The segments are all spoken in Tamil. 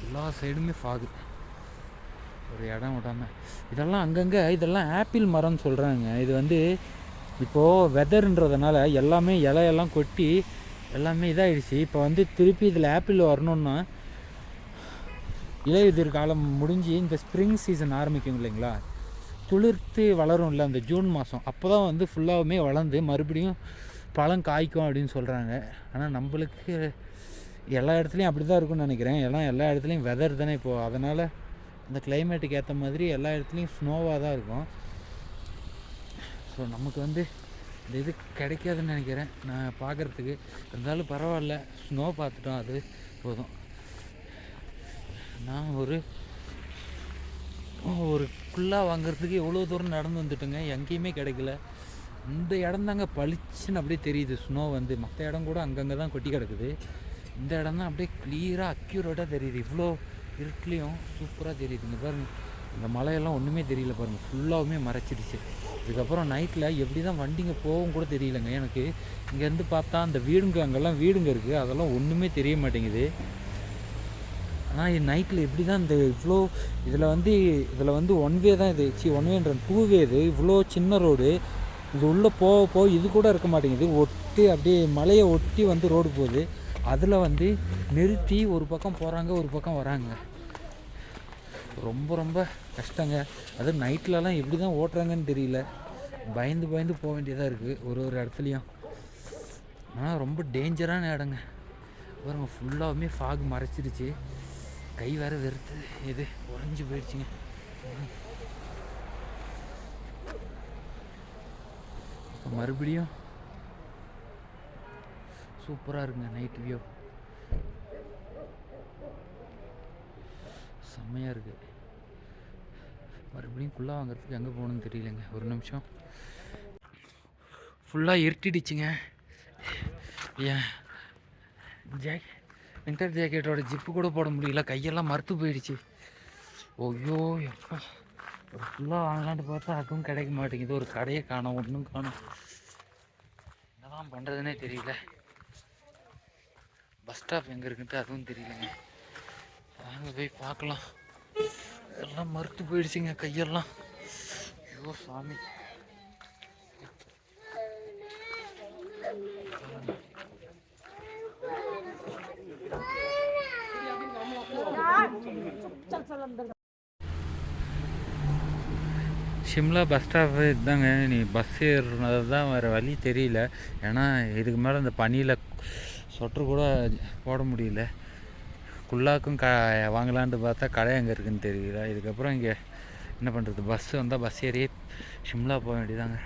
எல்லா சைடுமே ஃபாகு, ஒரு இடம் விடாமல். இதெல்லாம் அங்கங்கே இதெல்லாம் ஆப்பிள் மரம்னு சொல்கிறாங்க. இது வந்து இப்போது வெதர்ன்றதுனால எல்லாமே இலையெல்லாம் கொட்டி எல்லாமே இதாகிடுச்சு. இப்போ வந்து திருப்பி இதில் ஆப்பிள் வரணுன்னா இலையுதிர் காலம் முடிஞ்சு இந்த ஸ்ப்ரிங் சீசன் ஆரம்பிக்கும் இல்லைங்களா, துளிர்த்து வளரும் இல்லை அந்த ஜூன் மாதம், அப்போ தான் வந்து ஃபுல்லாகவுமே வளர்ந்து மறுபடியும் பழம் காய்க்கும் அப்படின்னு சொல்கிறாங்க. ஆனால் நம்மளுக்கு எல்லா இடத்துலையும் அப்படி தான் இருக்கும்னு நினைக்கிறேன். ஏன்னா எல்லா இடத்துலையும் வெதர் தானே இப்போது, அதனால் இந்த கிளைமேட்டுக்கு ஏற்ற மாதிரி எல்லா இடத்துலையும் ஸ்னோவாக தான் இருக்கும். ஸோ நமக்கு வந்து இந்த இது கிடைக்காதுன்னு நினைக்கிறேன் நான் பார்க்குறதுக்கு. இருந்தாலும் பரவாயில்ல, ஸ்னோ பார்த்துட்டோம், அது போதும். நான் ஒரு குல்லாக வாங்கிறதுக்கு எவ்வளோ தூரம் நடந்து வந்துட்டுங்க, எங்கேயுமே கிடைக்கல. இந்த இடம் தாங்க பளிச்சுன்னு அப்படியே தெரியுது ஸ்னோ வந்து. மற்ற இடம் கூட அங்கங்கே தான் கொட்டி கிடக்குது, இந்த இடம் தான் அப்படியே கிளியராக அக்யூரேட்டாக தெரியுது. இவ்வளோ இருட்லேயும் சூப்பராக தெரியுதுங்க பாருங்கள். இந்த மலையெல்லாம் ஒன்றுமே தெரியல பாருங்கள், ஃபுல்லாகவுமே மறைச்சிடுச்சு. இதுக்கப்புறம் நைட்டில் எப்படி தான் வண்டிங்க போகவும் கூட தெரியலங்க எனக்கு. இங்கேருந்து பார்த்தா அந்த வீடுங்க, அங்கெல்லாம் வீடுங்க இருக்குது, அதெல்லாம் ஒன்றுமே தெரிய மாட்டேங்குது. ஆனால் இது நைட்டில் எப்படி தான் இந்த இவ்வளோ இதில் வந்து ஒன் வே தான் இது, ஒன் வேன்ற 2 வே இது. இவ்வளோ சின்ன ரோடு, இது உள்ளே போக இது கூட இருக்க மாட்டேங்குது, ஒட்டி அப்படியே மலையை ஒட்டி வந்து ரோடு போகுது. அதில் வந்து நிறுத்தி ஒரு பக்கம் போகிறாங்க ஒரு பக்கம் வராங்க. ரொம்ப ரொம்ப கஷ்டங்க. அதுவும் நைட்லலாம் எப்படி தான் ஓட்டுறாங்கன்னு தெரியல, பயந்து பயந்து போக வேண்டியதாக இருக்குது ஒரு இடத்துலையும். ஆனால் ரொம்ப டேஞ்சரான இடங்க பாருங்க, ஃபுல்லாகவுமே ஃபாக் மறைச்சிருச்சு. கை வேறு வெறுத்து இது உறைஞ்சி போயிடுச்சுங்க. இப்போ மறுபடியும் சூப்பராக இருக்குங்க நைட் வியூ, செம்மையாக இருக்குது. மறுபடியும் குள்ளா வாங்கிறதுக்கு எங்கே போகணுன்னு தெரியலங்க. ஒரு நிமிஷம், ஃபுல்லாக இருட்டிடுச்சுங்க. ஏன் வின்டர் ஜாக்கெட்டோட ஜிப்பு கூட போட முடியல, கையெல்லாம் மறுத்து போயிடுச்சு. ஐயோ எப்போ ஒரு ஃபுல்லாக வாங்கலான்ட்டு பார்த்தா அதுவும் கிடைக்க மாட்டேங்குது, ஒரு கடையை காணோம், ஒன்றும் காணோம். என்னதான் பண்ணுறதுனே தெரியல. பஸ் ஸ்டாப் எங்கே இருக்குன்ட்டு அதுவும் தெரியலங்க. வாங்க போய் பார்க்கலாம். எல்லாம் மறுத்து போயிடுச்சுங்க கையெல்லாம். ஐயோ சாமி. ஷிம்லா பஸ் ஸ்டாப் இதுதாங்க. நீ பஸ் ஏறுனது தான் வேறு வழி தெரியல. ஏன்னா இதுக்கு மேலே இந்த பனியில் சொட்டர் கூட போட முடியல. குல்லாக்கும் வாங்கலான்ட்டு பார்த்தா கடை எங்கே இருக்குதுன்னு தெரியல. இதுக்கப்புறம் இங்கே என்ன பண்ணுறது, பஸ்ஸு வந்தால் பஸ் ஏறி ஷிம்லா போக வேண்டியதாங்க.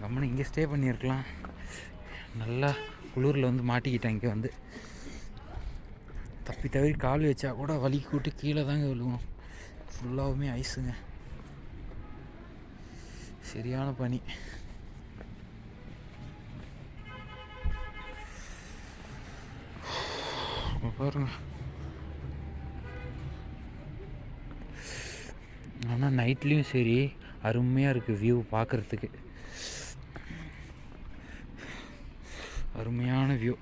கம்மனு இங்கே ஸ்டே பண்ணியிருக்கலாம். நல்லா குளிரில் வந்து மாட்டிக்கிட்டேன். இங்கே வந்து தப்பி தவறி கால் வச்சா கூட வலி கூட்டு கீழே தாங்க விழுவோம். ஃபுல்லாகவுமே ஐஸுங்க, சரியான பனி. பாருங்க. ஆனால் நைட்லேயும் சரி அருமையாக இருக்குது வியூ பார்க்குறதுக்கு, அருமையான வியூ.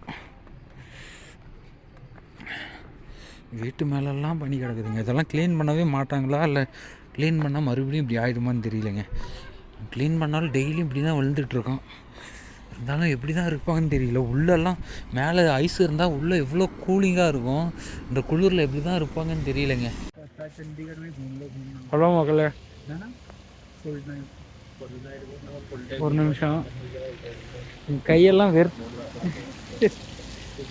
வீட்டு மேலெல்லாம் பனி கிடக்குதுங்க. இதெல்லாம் க்ளீன் பண்ணவே மாட்டாங்களா, இல்லை க்ளீன் பண்ணால் மறுபடியும் இப்படி ஆகிடுமான்னு தெரியலைங்க. க்ளீன் பண்ணாலும் டெய்லியும் இப்படி தான் விழுந்துட்டுருக்கோம். இருந்தாலும் எப்படி தான் இருப்பாங்கன்னு தெரியல. உள்ளெல்லாம் மேலே ஐஸ் இருந்தால் உள்ளே எவ்வளோ கூலிங்காக இருக்கும், இந்த குளிரில் எப்படி தான் இருப்பாங்கன்னு தெரியலைங்க. ஹலோ மக்களே, ஒரு நிமிஷம், கையெல்லாம்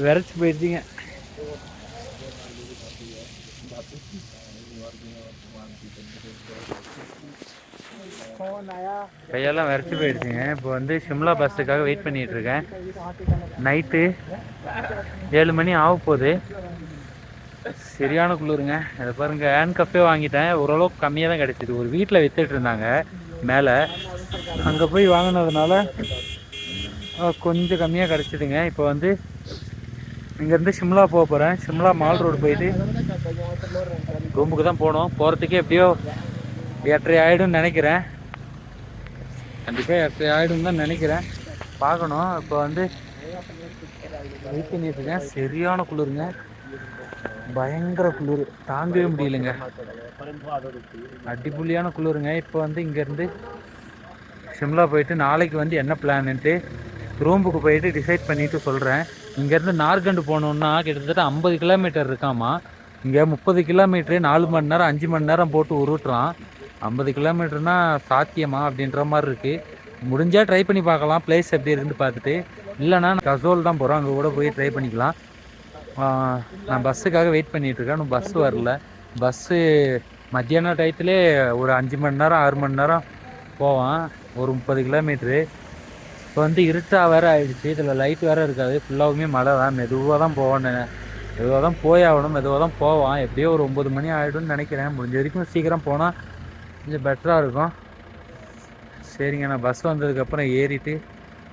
விரைச்சி போயிடுச்சிங்க. கையெல்லாம் விரைச்சி போயிடுச்சுங்க. இப்போ வந்து ஷிம்லா பஸ்ஸுக்காக வெயிட் பண்ணிகிட்டு இருக்கேன். நைட்டு 7 மணி ஆக போகுது. சரியான குளிருங்க. அதை பாருங்கள், ஹேண்ட் கப்பே வாங்கிட்டேன். ஓரளவுக்கு கம்மியாக தான் கிடச்சிது. ஒரு வீட்டில் விற்றுட்டு இருந்தாங்க மேலே, அங்கே போய் வாங்கினதுனால கொஞ்சம் கம்மியாக கிடச்சிதுங்க. இப்போ வந்து இங்கேருந்து ஷிம்லா போக போகிறேன். ஷிம்லா மால் ரோடு போயிட்டு ரூமுக்கு தான் போகணும். போகிறதுக்கே எப்படியோ 8:30 ஆகிடும்னு நினைக்கிறேன். கண்டிப்பாக 8:30 ஆகிடும் தான் நினைக்கிறேன், பார்க்கணும். இப்போ வந்து வெயிட் பண்ணிட்டுருக்கேன். சரியான குளிருங்க. பயங்கர குளிர், தாங்கவே முடியலைங்க. அடிப்பொலியான குளிருங்க. இப்போ வந்து இங்கேருந்து சிம்லா போயிட்டு நாளைக்கு வந்து என்ன பிளான்ட்டு ரூமுக்கு போயிட்டு டிசைட் பண்ணிவிட்டு சொல்கிறேன். இங்கேருந்து நார்கண்டு போகணுன்னா கிட்டத்தட்ட 50 கிலோமீட்டர் இருக்காமா. இங்கே 30 கிலோமீட்டரு 4 மணி நேரம் 5 மணி நேரம் போட்டு உருட்டுறான். 50 கிலோமீட்டர்னா சாத்தியமா அப்படின்ற மாதிரி இருக்குது. முடிஞ்சால் ட்ரை பண்ணி பார்க்கலாம், பிளேஸ் எப்படி இருக்குன்னு பார்த்துட்டு. இல்லைனா கசோல் தான் போகிறோம், அங்கே கூட போய் ட்ரை பண்ணிக்கலாம். நான் பஸ்ஸுக்காக வெயிட் பண்ணிகிட்ருக்கேன். இன்னும் பஸ்ஸு வரல. பஸ்ஸு மத்தியான டயத்துலே ஒரு 5 மணி நேரம் 6 மணி நேரம் போவான், ஒரு 30 கிலோமீட்ரு. இப்போ வந்து இருட்டாக வேறு ஆகிடுச்சு, இதில் லைட் வேறு இருக்காது, ஃபுல்லாகவுமே மழை தான். மெதுவாக தான் போவான்னு, மெதுவாக தான் போயாகணும், மெதுவாக தான் போவான். எப்படியோ ஒரு 9 மணி ஆகிடும்னு நினைக்கிறேன். முடிஞ்ச வரைக்கும் சீக்கிரம் போனால் கொஞ்சம் பெட்டராக இருக்கும். சரிங்க, நான் பஸ் வந்ததுக்கப்புறம் ஏறிட்டு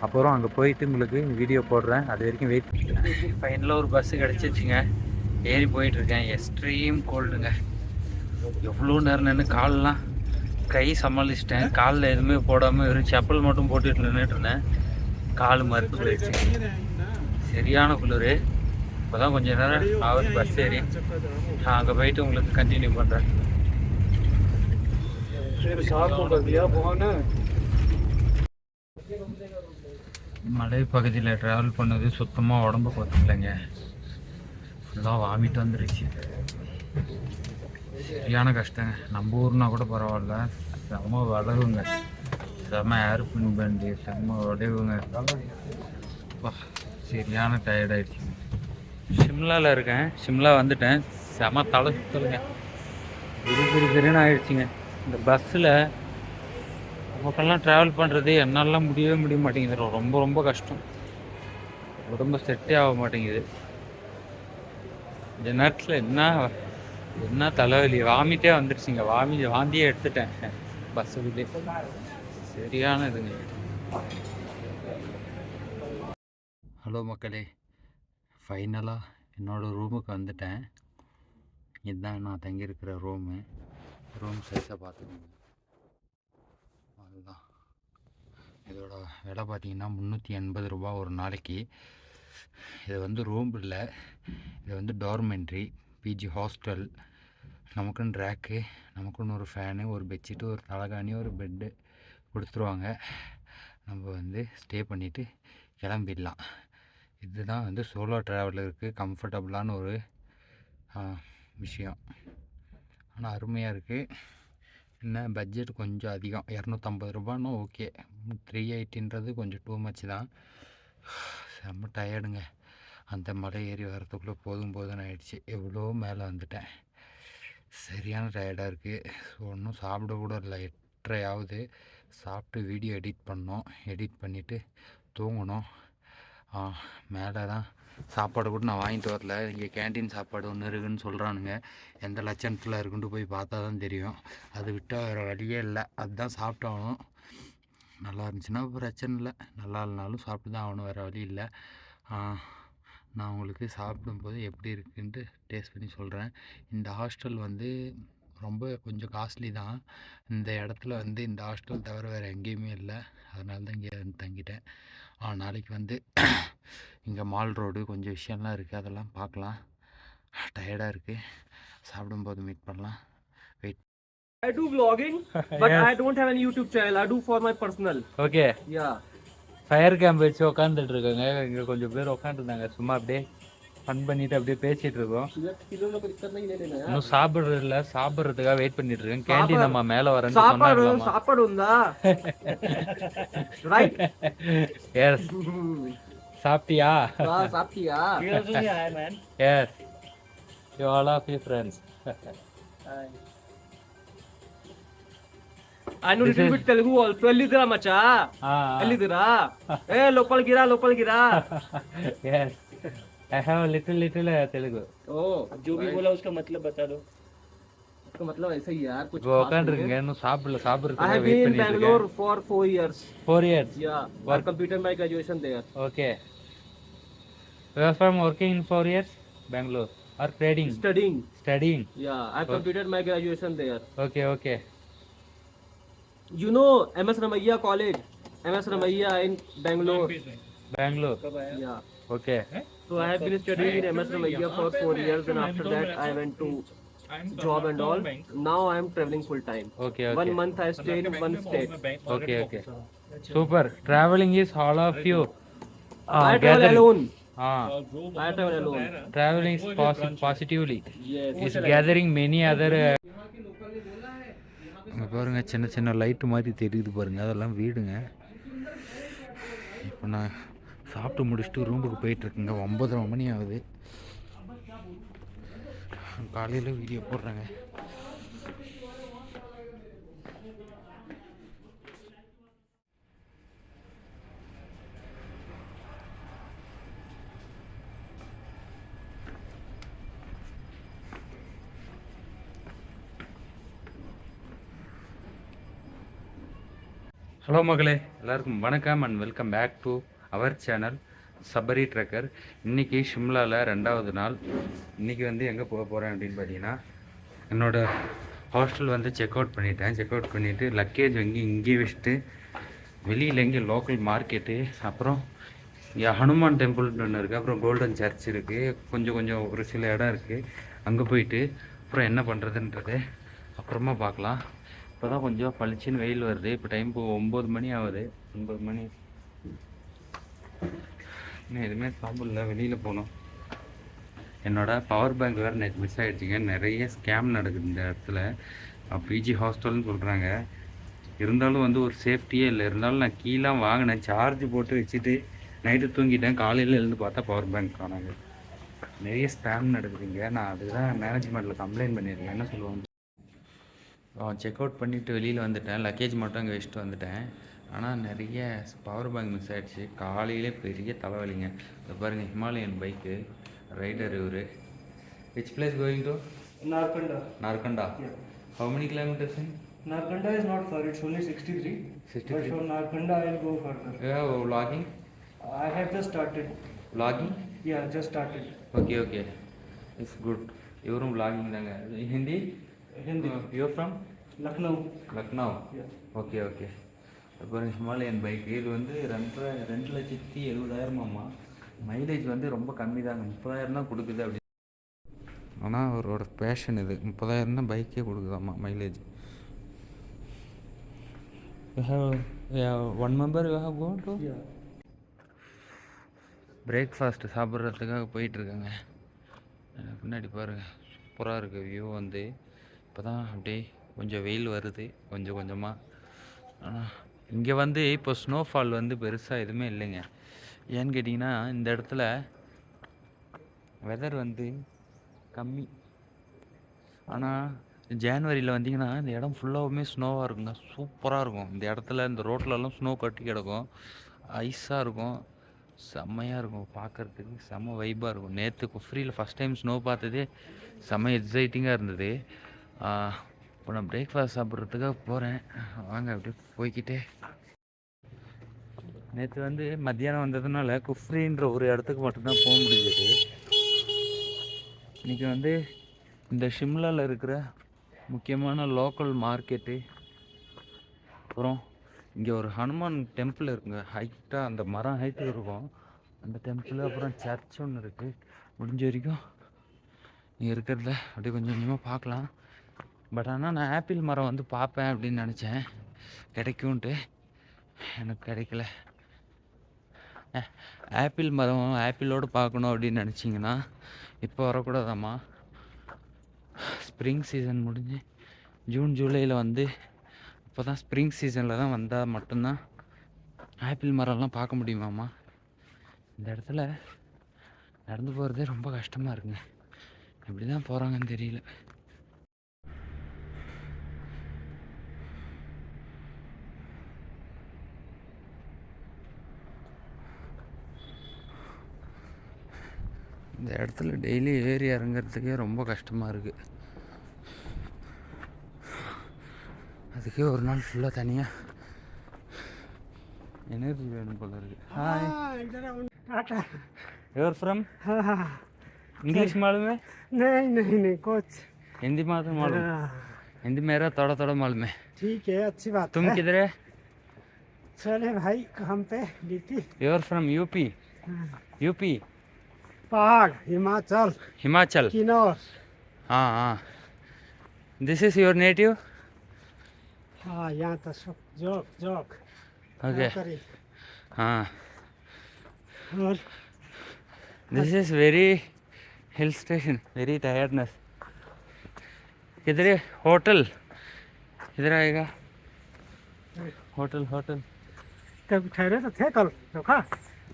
அப்புறம் அங்கே போயிட்டு உங்களுக்கு வீடியோ போடுறேன். அது வரைக்கும் வெயிட். ஃபைனலாக ஒரு பஸ்ஸு கிடச்சிச்சிங்க, ஏறி போயிட்டுருக்கேன். எக்ஸ்ட்ரீம் கோல்டுங்க. எவ்வளோ நேரம் நின்று காலெலாம் கை சமாளிச்சிட்டேன். காலில் எதுவுமே போடாமல் வெறும் செப்பல் மட்டும் போட்டுட்டு நின்றுட்டு இருந்தேன். கால் மறுத்து போயிடுச்சு, சரியான குளிர். இப்போ தான் கொஞ்சம் நேரம் ஆகுது பஸ் ஏறி. நான் அங்கே போயிட்டு உங்களுக்கு கண்டினியூ பண்ணுறேன். மலை பகுதியில் ட்ராவல் பண்ணது சுத்தமாக உடம்பு பார்த்துக்கலைங்க. ஃபுல்லாக வாமிட்டு வந்துருச்சு, சரியான கஷ்டங்க. நம்ம ஊர்னா கூட பரவாயில்ல, செம்ம வளவுங்க, செம்ம ஏர்பின் பண்டி, செம்ம உடைவுங்க. சரியான டயர்டாயிடுச்சு. சிம்லாவில் இருக்கேன், சிம்லா வந்துட்டேன். செம்ம தலை சுத்தலுங்க, திருன்னு ஆயிடுச்சுங்க. இந்த பஸ்ஸில் நமக்கெல்லாம் ட்ராவல் பண்ணுறது என்னாலாம் முடிய மாட்டேங்குது. ரொம்ப ரொம்ப கஷ்டம், உடம்பு செட்டே ஆக மாட்டேங்குது. இந்த நேரத்தில் என்ன தலைவலி, வாமிட்டே வந்துடுச்சுங்க. வாந்தியே எடுத்துட்டேன் பஸ்ஸுக்குள்ளே. சரியான இதுங்க. ஹலோ மக்களே, ஃபைனலாக என்னோடய ரூமுக்கு வந்துட்டேன். இதுதான் நான் தங்கியிருக்கிற ரூம் சைஸை பார்த்துக்கோங்க. அதுதான் இதோட விலை பார்த்தீங்கன்னா 380 ரூபா ஒரு நாளைக்கு. இது வந்து ரூம் இல்லை, இது வந்து டார்மெண்ட்ரி பிஜி ஹாஸ்டல். நமக்குன்னு ரேக்கு, நமக்குன்னு ஒரு ஃபேனு, ஒரு பெட்ஷீட்டு, ஒரு தலைகாணி, ஒரு பெட்டு கொடுத்துருவாங்க. நம்ம வந்து ஸ்டே பண்ணிவிட்டு கிளம்பிடலாம். இதுதான் வந்து சோலோ ட்ராவலருக்கு கம்ஃபர்டபுளான ஒரு விஷயம். ஆனால் அருமையாக இருக்குது. என்ன பட்ஜெட் கொஞ்சம் அதிகம், 250 ரூபான்னா ஓகே. 380ன்றது கொஞ்சம் டூ மச் தான். செம்ம டயர்டுங்க. அந்த மலை ஏறி வரத்துக்குள்ளே போதும்னு ஆயிடுச்சு. எவ்வளோ மேலே வந்துட்டேன், சரியான டயர்டாக இருக்குது. ஸோ ஒன்றும் சாப்பிட கூட இல்லை. 8:30 ஆகுது. சாப்பிட்டு வீடியோ எடிட் பண்ணோம், எடிட் பண்ணிவிட்டு தூங்கணும். மேலே தான் சாப்பாடு கூட நான் வாங்கிட்டு வரல. இங்கே கேன்டீன் சாப்பாடு ஒன்று இருக்குதுன்னு சொல்கிறானுங்க. எந்த லட்சணத்தில் இருக்குன்ட்டு போய் பார்த்தா தான் தெரியும். அது விட்டால் வேறு வழியே இல்லை, அதுதான் சாப்பிட்டாகணும். நல்லா இருந்துச்சுன்னா பிரச்சனை இல்லை, நல்லா இல்லைனாலும் சாப்பிட்டு தான் ஆகணும், வேறு வழி இல்லை. நான் உங்களுக்கு சாப்பிடும்போது எப்படி இருக்குன்ட்டு டேஸ்ட் பண்ணி சொல்கிறேன். இந்த ஹாஸ்டல் வந்து ரொம்ப கொஞ்சம் காஸ்ட்லி தான். இந்த இடத்துல வந்து இந்த ஹாஸ்டல் தவிர வேறு எங்கேயுமே இல்லை, அதனால தான் இங்கே வந்து தங்கிட்டேன். நாளைக்கு வந்து இங்கே மால் ரோடு கொஞ்சம் விஷயம்லாம் இருக்குது, அதெல்லாம் பார்க்கலாம். டயர்டாக இருக்குது, சாப்பிடும்போது மீட் பண்ணலாம். Wait. I do vlogging, but I don't have any YouTube channel. I do for my personal. Okay. Yeah. Fire camp வச்சு உட்காந்துட்டு இருக்காங்க. இங்கே கொஞ்சம் பேர் உட்காந்துருந்தாங்க, சும்மா அப்படியே ஃபன் பண்ணிட்டு அப்படியே பேசிட்டு இருக்கோம். இன்னும் சாப்பிடுறது இல்லை, சாப்பிட்றதுக்காக வெயிட் பண்ணிட்டு இருக்கேன். கேண்டீன் நம்ம மேலே வரேன்னு சொன்னாங்க. சாப்பாடு உண்டா? ரைட். எஸ். சாப்பிட்டியா? சாப்பிட்டியா? Yes. You all of you friends. I know little bit Telugu also. Ellidira macha. Ellidira. Hey, local gira. Yes. I have little Telugu. Oh, जो भी बोला उसका मतलब बता दो. उसका मतलब ऐसा ही यार कुछ. वो उकान रखेंगे नो साबर. I have been in Bangalore for 4 years. 4 years. Yeah. I completed my graduation there. Okay. You are from working in 4 years, Bangalore, or trading? Studying. Yeah, I completed my graduation there. Okay. You know MS Ramaiya College, MS Ramaiya in Bangalore. Yeah. Okay. So I have been studying in MS Ramaiya for 4 years, and after that I went to job and all. Now I am traveling full time. Okay, 1 okay. month I stay in one state. Okay, okay. Super. Traveling is all of you. I travel Gathering. alone. Ah, I travel alone. traveling is positively. Yes. Is gathering many other. அங்கே பாருங்கள் சின்ன சின்ன லைட்டு மாதிரி தெரியுது பாருங்கள், அதெல்லாம் வீடுங்க. இப்போ நான் சாப்பிட்டு முடிச்சுட்டு ரூமுக்கு போயிட்டுருக்குங்க. 9:30 மணி ஆகுது. காலையில் வீடியோ போடுறேங்க. ஹலோ மகளே, எல்லாருக்கும் வணக்கம் and welcome back to our channel Sabari trekker. இன்றைக்கி ஷிம்லாவில் 2வது நாள். இன்றைக்கி வந்து எங்கே போக போகிறேன் அப்படின்னு பார்த்தீங்கன்னா, என்னோடய ஹாஸ்டல் வந்து செக் அவுட் பண்ணிவிட்டு லக்கேஜ் வாங்கி இங்கேயே வச்சுட்டு வெளியில் எங்கே லோக்கல் மார்க்கெட்டு, அப்புறம் இங்கே ஹனுமான் டெம்பிள்னு ஒன்று இருக்குது, அப்புறம் கோல்டன் சர்ச் இருக்குது, கொஞ்சம் ஒரு சில இடம் இருக்குது. அங்கே போயிட்டு அப்புறம் என்ன பண்ணுறதுன்றது அப்புறமா பார்க்கலாம். இப்போ தான் கொஞ்சம் பளிச்சுன்னு வெயில் வருது. இப்போ டைம் 9 மணி ஆகுது. 9 மணி இன்னும் எதுவுமே சாப்பிடல, வெளியில் போகணும். என்னோடய பவர் பேங்க் வேறு நேற்று மிஸ் ஆகிடுச்சிங்க. நிறைய ஸ்கேம் நடக்குது இந்த இடத்துல. பிஜி ஹாஸ்டல்னு சொல்கிறாங்க. இருந்தாலும் வந்து ஒரு சேஃப்டியே இல்லை. இருந்தாலும் நான் கீழே வாங்கினேன், சார்ஜ் போட்டு வச்சுட்டு நைட்டு தூங்கிட்டேன். காலையில் எழுந்து பார்த்தா பவர் பேங்க் காணாங்க. நிறைய ஸ்கேம் நடக்குதுங்க. நான் அதுக்கு தான் மேனேஜ்மெண்ட்டில் கம்ப்ளைண்ட் பண்ணியிருக்கேன். என்ன சொல்லுவாங்க, செக் அவுட் பண்ணிவிட்டு வெளியில் வந்துட்டேன். லக்கேஜ் மட்டும் அங்கே வச்சுட்டு வந்துட்டேன். ஆனால் நிறைய பவர் பேங்க் மிஸ் ஆகிடுச்சு. காலையிலே பெரிய தலைவலிங்க. இப்போ பாருங்கள், ஹிமாலயன் பைக்கு ரைடர் இவர். Which place going to? Narkanda. Yeah. How many kilometers in? Narkanda is not far. It's only 63. 63. But from Narkanda I will go further. Yeah, vlogging? I have just started. Vlogging? Yeah, just started. Okay. It's good. இவரும் vlogging தாங்க. Hindi? Hindi. You're from? Lucknow. Yeah. Okay. அப்புறம் ஹிமாலயன் பைக்கு இது வந்து 2,70,000 மைலேஜ் வந்து ரொம்ப கம்மி தாங்க. 30,000 தான் கொடுக்குது அப்படி. ஆனால் அவரோட பேஷன் இது. 30,000 தான் பைக்கே கொடுக்குதாம்மா mileage. One member go to breakfast சாப்பிட்றதுக்காக போயிட்டுருக்காங்க. பின்னாடி பாருங்கள், சூப்பராக இருக்குது வியூ. வந்து இப்போ தான் அப்படியே கொஞ்சம் வெயில் வருது கொஞ்சமாக. ஆனால் இங்கே வந்து இப்போ ஸ்னோஃபால் வந்து பெருசாக எதுவுமே இல்லைங்க. ஏன்னு கேட்டிங்கன்னா, இந்த இடத்துல வெதர் வந்து கம்மி. ஆனால் ஜான்வரியில் வந்தீங்கன்னா இந்த இடம் ஃபுல்லாகவுமே ஸ்னோவாக இருக்குங்க. சூப்பராக இருக்கும். இந்த இடத்துல இந்த ரோட்லலாம் ஸ்னோ கட்டி கிடக்கும், ஐஸாக இருக்கும், செம்மையாக இருக்கும். பார்க்குறதுக்கு செம்ம வைப்பாக இருக்கும். நேற்று குஃப்ரியில் ஃபஸ்ட் டைம் ஸ்னோ பார்த்ததே செம்ம எக்ஸைட்டிங்காக இருந்தது. இப்போ நான் பிரேக்ஃபாஸ்ட் சாப்பிட்றதுக்காக போகிறேன். வாங்க அப்படியே போய்கிட்டே. நேற்று வந்து மத்தியானம் வந்ததுனால குஃப்ரின்ற ஒரு இடத்துக்கு மட்டும்தான் போக முடிஞ்சது. இன்றைக்கி வந்து இந்த ஷிம்லாவில் இருக்கிற முக்கியமான லோக்கல் மார்க்கெட்டு, அப்புறம் இங்கே ஒரு ஹனுமான் டெம்பிள் இருக்குங்க. ஹைட்டாக அந்த மரம் ஹைட்டு இருக்கும் அந்த டெம்பிள். அப்புறம் சர்ச் ஒன்று இருக்குது. முடிஞ்ச வரைக்கும் இங்கே இருக்கிறத அப்படியே கொஞ்சமாக பார்க்கலாம். பட் ஆனால் நான் ஆப்பிள் மரம் வந்து பார்ப்பேன் அப்படின்னு நினச்சேன், கிடைக்கும்ன்ட்டு. எனக்கு கிடைக்கல. ஆப்பிள் மரம் ஆப்பிளோடு பார்க்கணும் அப்படின்னு நினச்சிங்கன்னா இப்போ வரக்கூடாதாம்மா. ஸ்ப்ரிங் சீசன் முடிஞ்சு ஜூன் ஜூலையில் வந்து இப்போ தான் ஸ்ப்ரிங் சீசனில் தான் வந்தால் மட்டும்தான் ஆப்பிள் மரம்லாம் பார்க்க முடியுமாம்மா. இந்த இடத்துல நடந்து போகிறதே ரொம்ப கஷ்டமாக இருக்குங்க. எப்படி தான் போகிறாங்கன்னு தெரியல. இந்த இடத்துல டெய்லி ஏறி இறங்குறதுக்கே ரொம்ப கஷ்டமாக இருக்குது. அதுக்கே ஒரு நாள் ஃபுல்லாக தனியாக எனர்ஜி வேணும் போல இருக்குது. हाय, you're from? इंग्लिश मालूम है? नहीं कुछ हिंदी मालूम? हिंदी मेरा थोड़ा मालूम है. ठीक है, अच्छी बात तुम है. किधर है? चले भाई, हम पे DP. You're from UP? UP? पहाड़ हिमाचल हिमाचल किन्नौर। हाँ हाँ दिस इज योर नेटिव हाँ यहाँ तो सब जोक जोक ओके करी। हाँ और this is very hill station very tiredness किधर है होटल किधर आएगा होटल होटल कभी ठहरे तो थे कल रुका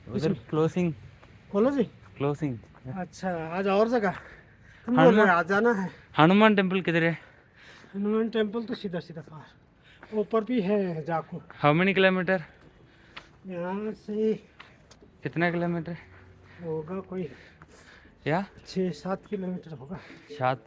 उधर क्लोजिंग बोलो जी। क्लोजिंग अच्छा आज और जगह तुम हाँ बोल रहे ना। हो, आज जाना है। हनुमान टेम्पल किधर है हनुमान टेम्पल तो सीधा सीधा पार ऊपर भी है जाको। हाउ मेनी किलोमीटर यहाँ से कितना किलोमीटर होगा कोई या 6-7 किलोमीटर होगा। 7